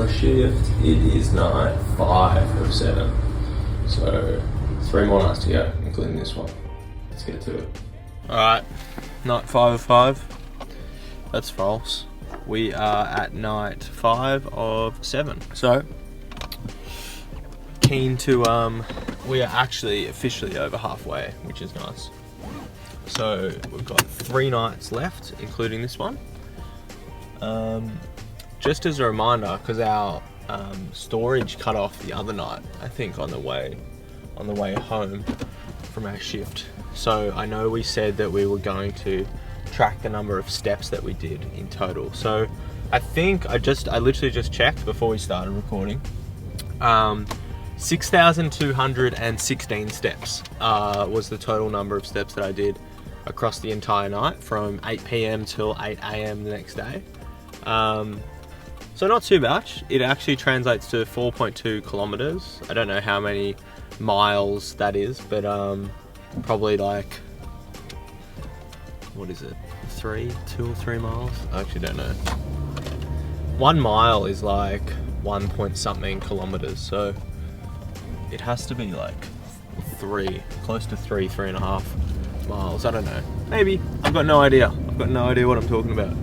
my shift. It is night 5 of 7. So 3 more nights to go, including this one. Let's get to it. Alright, night 5 of 5. That's false. We are at night 5 of 7. So, keen to, we are actually officially over halfway, which is nice. So, we've got 3 nights left, including this one. Just as a reminder, because our storage cut off the other night, I think on the way home from our shift. So I know we said that we were going to track the number of steps that we did in total. So I think I literally just checked before we started recording. 6,216 steps was the total number of steps that I did across the entire night from 8 p.m. till 8 a.m. the next day. So not too much. It actually translates to 4.2 kilometers. I don't know how many miles that is, but probably like, what is it? 2 or 3 miles? I actually don't know. 1 mile is like 1 point something kilometers, so it has to be like close to 3.5 miles. I don't know. Maybe. I've got no idea. I've got no idea what I'm talking about.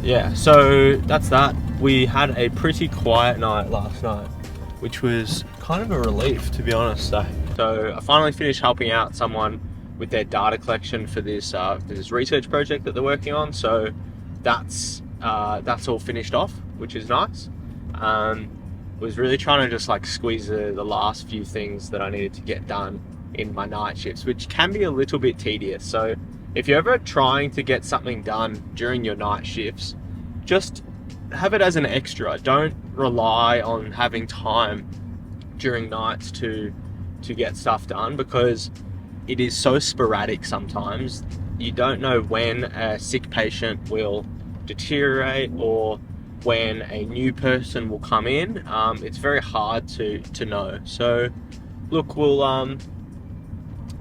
Yeah, so that's that. We had a pretty quiet night last night, which was kind of a relief, to be honest. So I finally finished helping out someone with their data collection for this research project that they're working on. So that's all finished off, which is nice. Was really trying to just like squeeze the last few things that I needed to get done in my night shifts, which can be a little bit tedious. So if you're ever trying to get something done during your night shifts, just have it as an extra. Don't rely on having time during nights to get stuff done, because it is so sporadic sometimes. You don't know when a sick patient will deteriorate or when a new person will come in. It's very hard to know. So look, we'll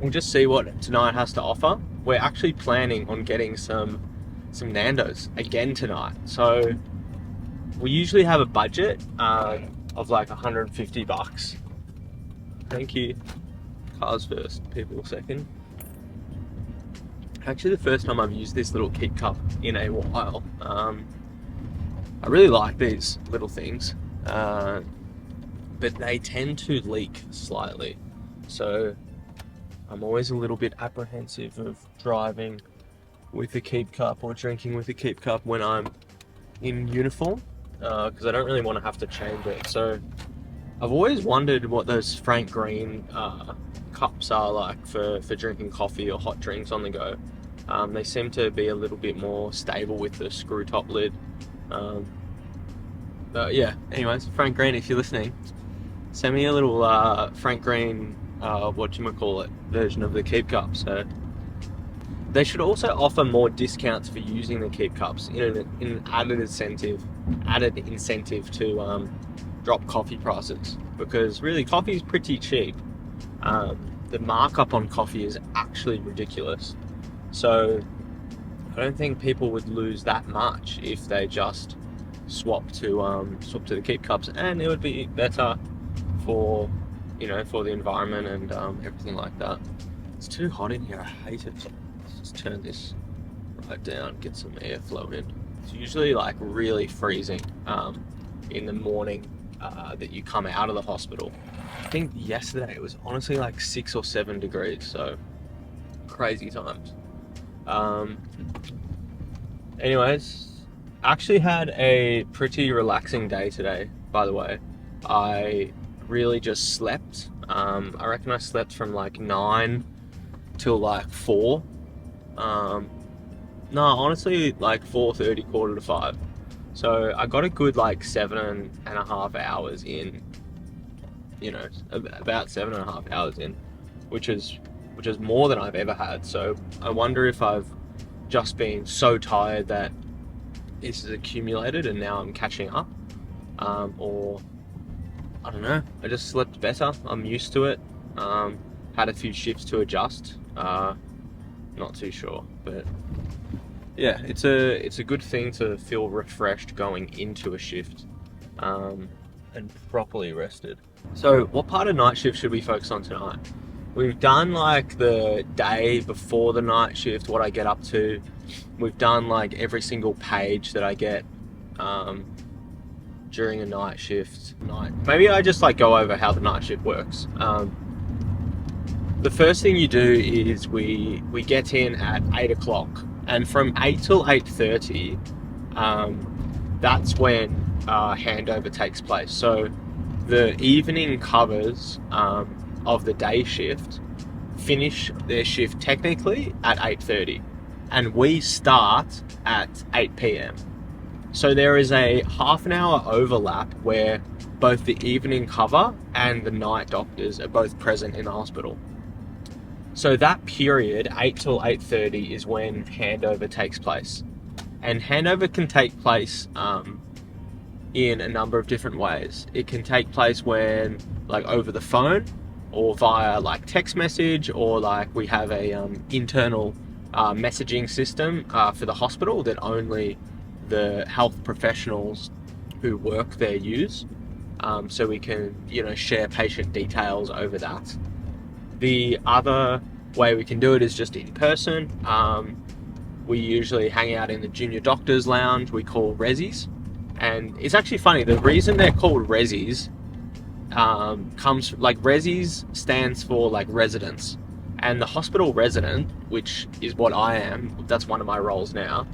just see what tonight has to offer. We're actually planning on getting some Nando's again tonight. So we usually have a budget of like $150. Thank you. Cars first, people second. Actually, the first time I've used this little keep cup in a while. I really like these little things, but they tend to leak slightly. So I'm always a little bit apprehensive of driving with a keep cup or drinking with a keep cup when I'm in uniform, because I don't really want to have to change it. So I've always wondered what those Frank Green cups are like for drinking coffee or hot drinks on the go. They seem to be a little bit more stable with the screw top lid. But yeah, anyways, Frank Green, if you're listening, send me a little Frank Green version of the keep cup. So they should also offer more discounts for using the keep cups in an added incentive to drop coffee prices, because really coffee is pretty cheap. The markup on coffee is actually ridiculous. So I don't think people would lose that much if they just swap to the keep cups, and it would be better for the environment and everything like that. It's too hot in here. I hate it. Let's just turn this right down, get some airflow in. It's usually like really freezing in the morning that you come out of the hospital. I think yesterday it was honestly like 6 or 7 degrees, so crazy times. Anyways, actually had a pretty relaxing day today, by the way. I really just slept. I reckon I slept from like 9 till like 4. No, honestly, like 4:30, 4:45. So I got a good like 7.5 hours in, about 7.5 hours in, which is more than I've ever had. So I wonder if I've just been so tired that this is accumulated and now I'm catching up, or I don't know, I just slept better. I'm used to it. Had a few shifts to adjust. Not too sure, but yeah, it's a good thing to feel refreshed going into a shift, and properly rested. So what part of night shift should we focus on tonight? We've done like the day before the night shift, what I get up to. We've done like every single page that I get during a night shift. Maybe I just like go over how the night shift works. The first thing you do is we get in at 8 o'clock, and from 8 till 8:30, that's when handover takes place. So the evening covers of the day shift finish their shift technically at 8:30, and we start at 8 p.m. So there is a half an hour overlap where both the evening cover and the night doctors are both present in the hospital. So that period, 8 till 8:30, is when handover takes place. And handover can take place in a number of different ways. It can take place when, like, over the phone, or via like text message, or like we have a internal messaging system for the hospital that only the health professionals who work there use. So we can, share patient details over that. The other way we can do it is just in person. We usually hang out in the junior doctors lounge, we call resis. And it's actually funny, the reason they're called resis comes, like, resis stands for like residents. And the hospital resident, which is what I am, that's one of my roles now.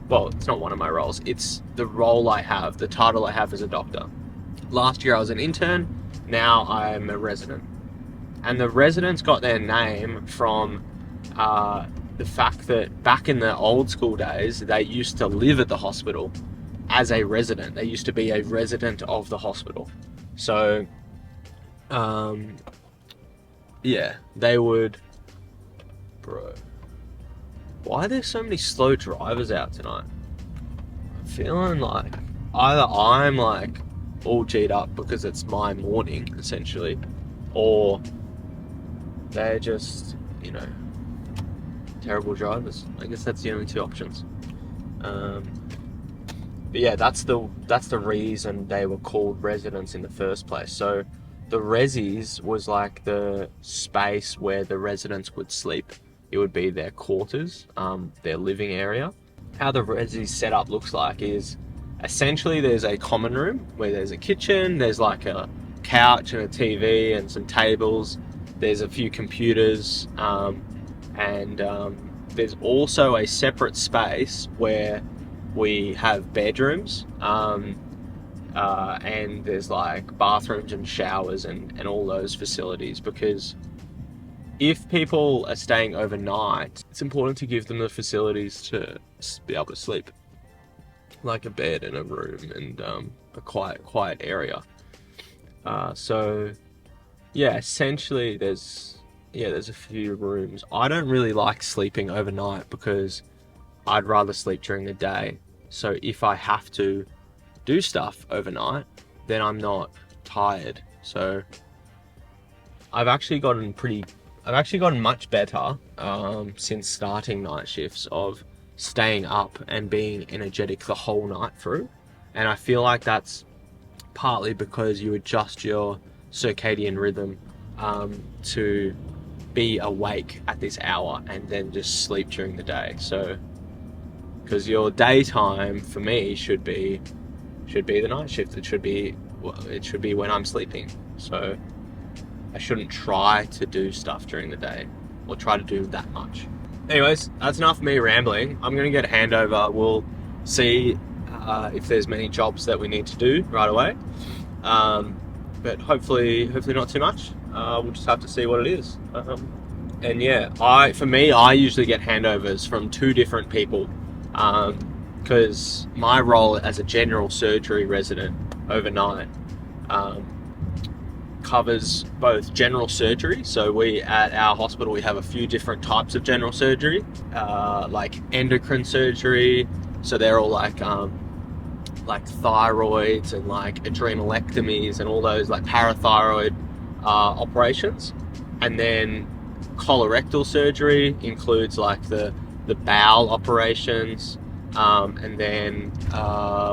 Well, it's not one of my roles, it's the role I have, the title I have as a doctor. Last year I was an intern, now I'm a resident. And the residents got their name from the fact that back in the old school days, they used to live at the hospital as a resident. They used to be a resident of the hospital. So, yeah, they would... Bro, why are there so many slow drivers out tonight? I'm feeling like either I'm like all G'd up because it's my morning, essentially, or they're just, terrible drivers. I guess that's the only two options. But yeah, that's the reason they were called residents in the first place. So the resis was like the space where the residents would sleep. It would be their quarters, their living area. How the resis setup looks like is essentially there's a common room where there's a kitchen, there's like a couch and a TV and some tables. There's a few computers, and there's also a separate space where we have bedrooms, and there's like bathrooms and showers and all those facilities, because if people are staying overnight, it's important to give them the facilities to be able to sleep, like a bed and a room and a quiet area. So yeah, essentially there's a few rooms. I don't really like sleeping overnight because I'd rather sleep during the day. So if I have to do stuff overnight, then I'm not tired. So I've actually gotten much better since starting night shifts of staying up and being energetic the whole night through. And I feel like that's partly because you adjust your circadian rhythm to be awake at this hour and then just sleep during the day. So because your daytime for me should be the night shift. It should be when I'm sleeping. So I shouldn't try to do stuff during the day or try to do that much. Anyways, that's enough of me rambling. I'm gonna get a handover. We'll see if there's many jobs that we need to do right away. But hopefully not too much. We'll just have to see what it is. And yeah, I usually get handovers from two different people, because my role as a general surgery resident overnight covers both general surgery. So at our hospital, we have a few different types of general surgery, like endocrine surgery. So they're all like thyroids and like adrenalectomies and all those like parathyroid operations. And then colorectal surgery includes like the the bowel operations, and then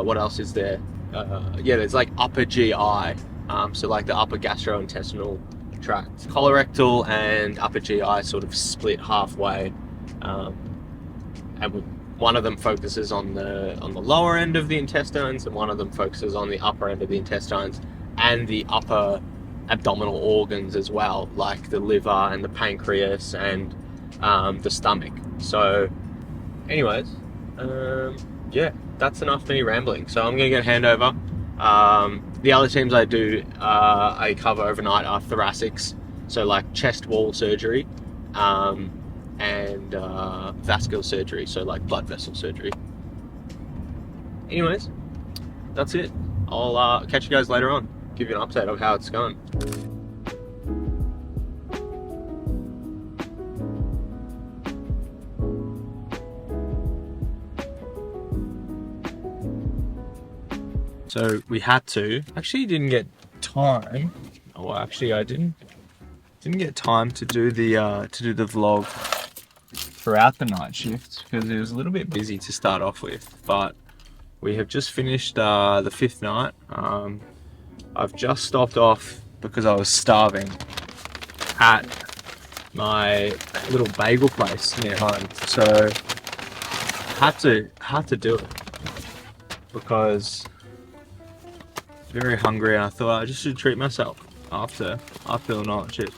what else is there? Yeah, there's like upper GI, so like the upper gastrointestinal tract. Colorectal and upper GI sort of split halfway, and one of them focuses on the lower end of the intestines, and one of them focuses on the upper end of the intestines and the upper abdominal organs as well, like the liver and the pancreas and the stomach. So anyways, yeah, that's enough for me rambling. So I'm gonna get a handover. The other teams I cover overnight are thoracics, so like chest wall surgery, and vascular surgery, so like blood vessel surgery. Anyways, that's it. I'll catch you guys later on, give you an update of how it's going. So we had to, actually didn't get time, oh actually I didn't get time to do the vlog throughout the night shift because it was a little bit busy to start off with, but we have just finished the 5th night. I've just stopped off because I was starving at my little bagel place near home, so had to do it because very hungry, and I thought I just should treat myself after the night shift.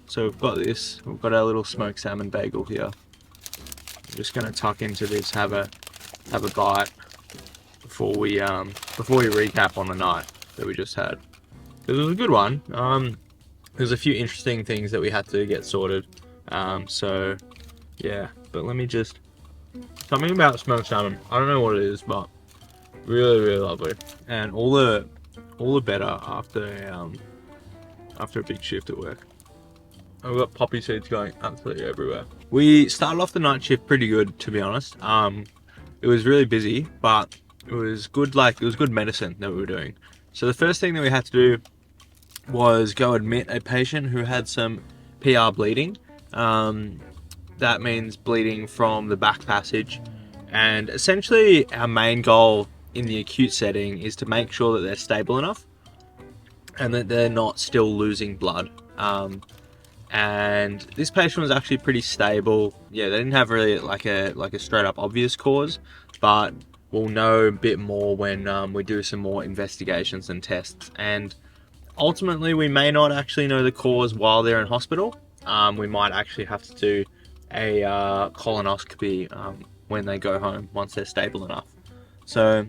So we've got our little smoked salmon bagel here. I'm just gonna tuck into this, have a bite before we recap on the night that we just had. It was a good one. There's a few interesting things that we had to get sorted. So yeah, but let me just, something about smoked salmon, I don't know what it is, but really lovely, and all the better after a big shift at work. I've got poppy seeds going absolutely everywhere. We started off the night shift pretty good, to be honest. It was really busy, but it was good. Like, it was good medicine that we were doing. So the first thing that we had to do was go admit a patient who had some PR bleeding. That means bleeding from the back passage, and essentially our main goal in the acute setting is to make sure that they're stable enough and that they're not still losing blood. And this patient was actually pretty stable. Yeah, they didn't have really like a straight up obvious cause, but we'll know a bit more when we do some more investigations and tests. And ultimately, we may not actually know the cause while they're in hospital. We might actually have to do a colonoscopy when they go home, once they're stable enough. So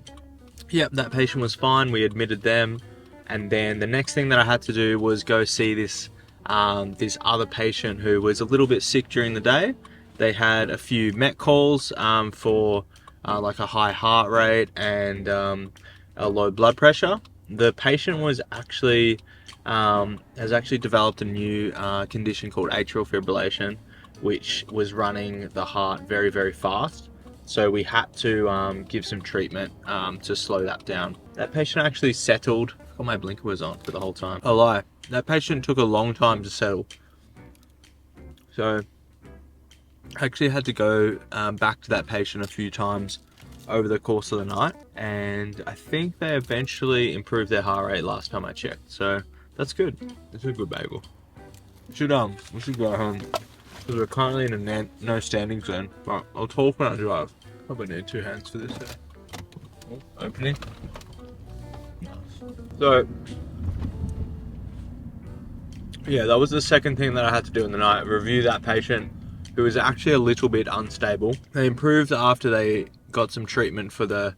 yeah, that patient was fine. We admitted them, and then the next thing that I had to do was go see this other patient who was a little bit sick during the day. They had a few MET calls for like a high heart rate and a low blood pressure. The patient was actually has actually developed a new condition called atrial fibrillation, which was running the heart very fast. So we had to give some treatment to slow that down. That patient actually settled. I thought my blinker was on for the whole time. A lie. That patient took a long time to settle. So I actually had to go back to that patient a few times over the course of the night, and I think they eventually improved their heart rate last time I checked. So that's good. It's a good bagel. We should go home because we're currently in a no standing zone. But I'll talk when I drive. Probably need 2 hands for this. Opening. So yeah, that was the second thing that I had to do in the night. Review that patient who was actually a little bit unstable. They improved after they got some treatment for the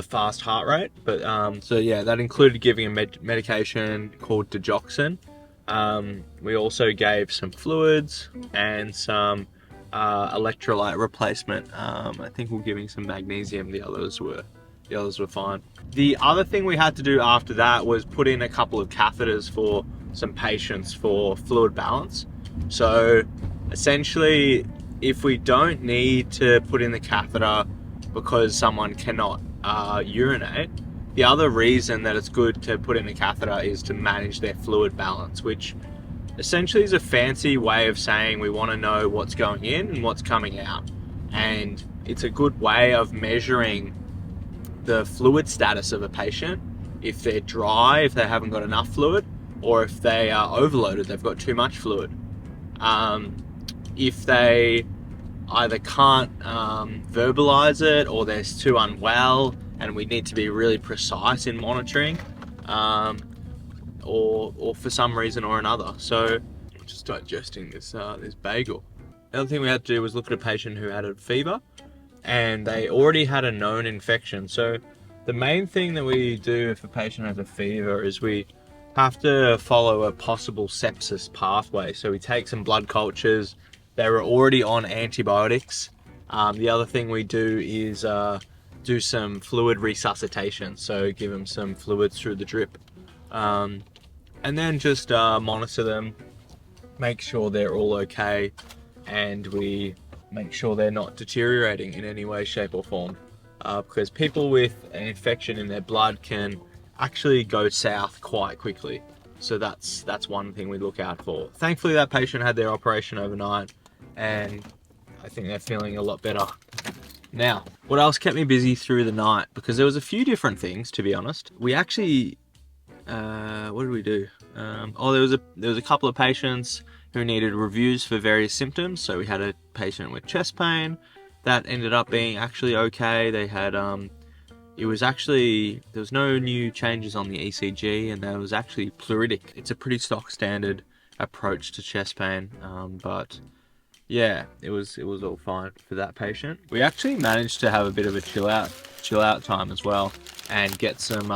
fast heart rate. But so yeah, that included giving a medication called digoxin. We also gave some fluids and some electrolyte replacement. I think we're giving some magnesium. The others were fine. The other thing we had to do after that was put in a couple of catheters for some patients for fluid balance. So essentially, if we don't need to put in the catheter because someone cannot urinate, the other reason that it's good to put in a catheter is to manage their fluid balance, which essentially is a fancy way of saying we want to know what's going in and what's coming out. and it's a good way of measuring the fluid status of a patient. If they're dry, if they haven't got enough fluid, or if they are overloaded, they've got too much fluid. If they either can't verbalize it, or they're too unwell, and we need to be really precise in monitoring, or for some reason or another. So I'm just digesting this bagel. The other thing we had to do was look at a patient who had a fever, and they already had a known infection. So the main thing that we do if a patient has a fever is we have to follow a possible sepsis pathway. So we take some blood cultures. They were already on antibiotics. The other thing we do is do some fluid resuscitation. So give them some fluids through the drip. And then just monitor them, make sure they're all okay, and we make sure they're not deteriorating in any way, shape or form. Because people with an infection in their blood can actually go south quite quickly. So that's one thing we look out for. Thankfully that patient had their operation overnight, and I think they're feeling a lot better now. What else kept me busy through the night? Because there was a few different things, to be honest. We actually, what did we do? There was a couple of patients who needed reviews for various symptoms. So we had a patient with chest pain that ended up being actually okay. They had, there was no new changes on the ECG, and there was actually pleuritic. It's a pretty stock standard approach to chest pain, but yeah, it was all fine for that patient. We actually managed to have a bit of a chill out time as well, and get some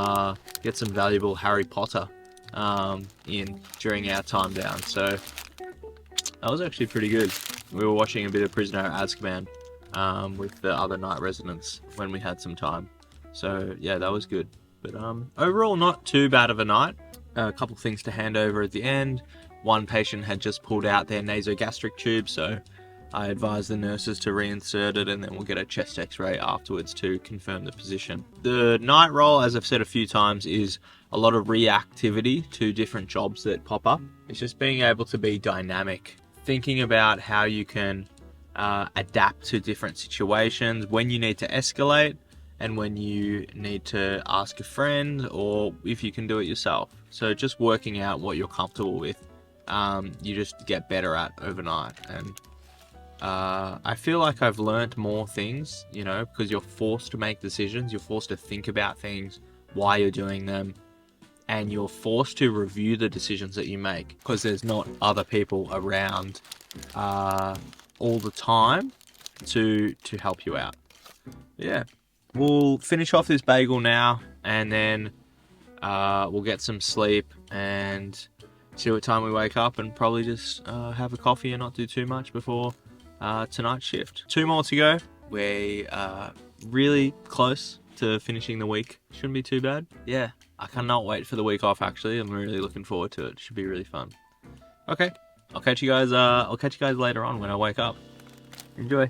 valuable Harry Potter in during our time down. So that was actually pretty good. We were watching a bit of Prisoner of Azkaban with the other night residents when we had some time. So yeah, that was good. But overall, not too bad of a night. A couple things to hand over at the end. One patient had just pulled out their nasogastric tube, so I advised the nurses to reinsert it, and then we'll get a chest x-ray afterwards to confirm the position. The night role, as I've said a few times, is a lot of reactivity to different jobs that pop up. It's just being able to be dynamic, thinking about how you can adapt to different situations, when you need to escalate, and when you need to ask a friend, or if you can do it yourself. So just working out what you're comfortable with, you just get better at overnight. And I feel like I've learned more things, you know, because you're forced to make decisions, you're forced to think about things, why you're doing them, and you're forced to review the decisions that you make, because there's not other people around all the time to help you out. Yeah. We'll finish off this bagel now, and then we'll get some sleep and see what time we wake up, and probably just have a coffee and not do too much before tonight's shift. 2 more to go. We are really close to finishing the week. Shouldn't be too bad. Yeah, I cannot wait for the week off, actually. I'm really looking forward to it. It should be really fun. Okay, I'll catch you guys later on when I wake up. Enjoy.